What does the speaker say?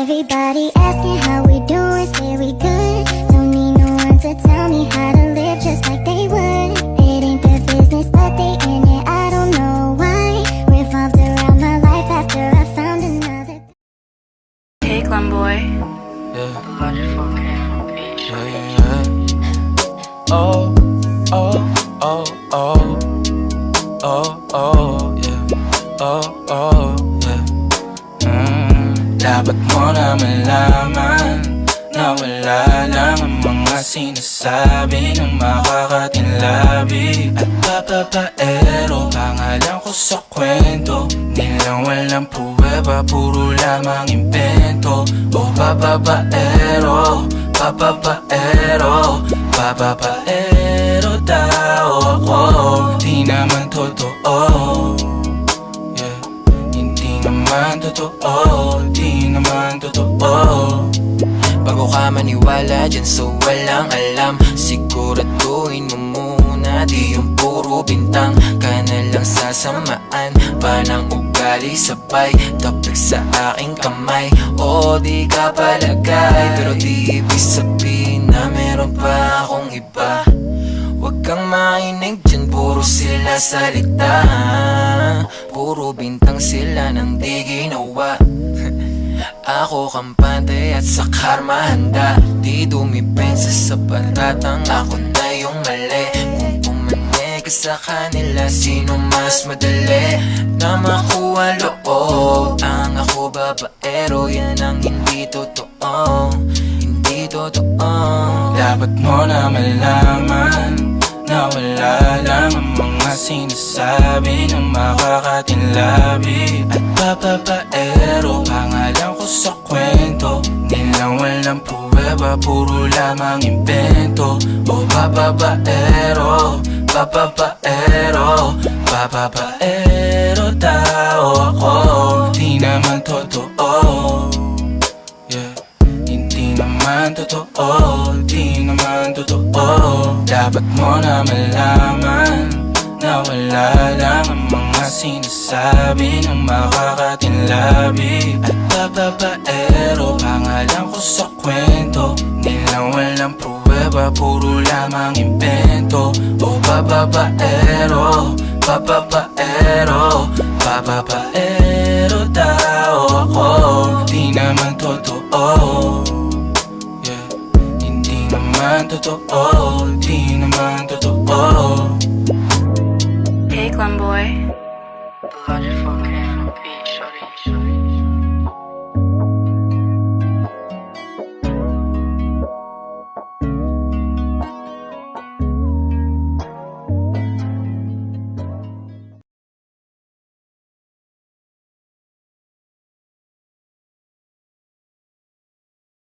Everybody asking how we doing, say we good. Don't need no one to tell me how to live just like they would. It ain't their business, but they in it, I don't know why. Revolved around my life after I found another. Hey, Glenboy. Yeah. Oh, oh, oh, oh, oh, oh, yeah. Oh, oh, yeah. Dapat mo na malaman na wala lang ang mga sinasabi ng makakatinlabi at papapaero. Pangalan ko sa kwento nilang walang pruweba, puro lamang imbento. O papapaero, papapaero, papapaero tao ako. Di naman totoo, yeah. Hindi naman totoo, di naman totoo. Bago ka maniwala dyan so walang alam, siguraduhin mo muna di yung puro bintang ka na lang sasamaan pa ng ugali sabay tapik sa aking kamay. O di ka palagay pero di ibig sabihin na meron pa akong iba. Huwag kang mainig dyan, puro sila salita, puro bintang sila nang di ginawa. Ako kampante at sa karma handa, di dumipensa sa patatang ako na yung mali. Kung pumane ka sa kanila, sino mas madali na makuha loob? Ang ako babaero, yan ang hindi totoo, hindi totoo. Dapat mo na malaman na wala lang ang mga sinasabi ng makakatinlabi at papapaero. Pangalan ko sa kwento nilang walang pruweba, puro lamang imbento. O papapaero, papapaero, papapaero tao ako. Di naman totoo, yeah. Hindi naman totoo, di naman totoo. Dapat mo na malaman na wala lang ang mga sinasabi ng makakatinlabi at papapaero. Pangalan ko sa kwento nilang walang pruweba, puro lamang imbento. O papapaero, papapaero, papapaero tao ako. Di naman totoo, yeah. Hindi naman totoo, di naman totoo. Hey, Glenboy. Logic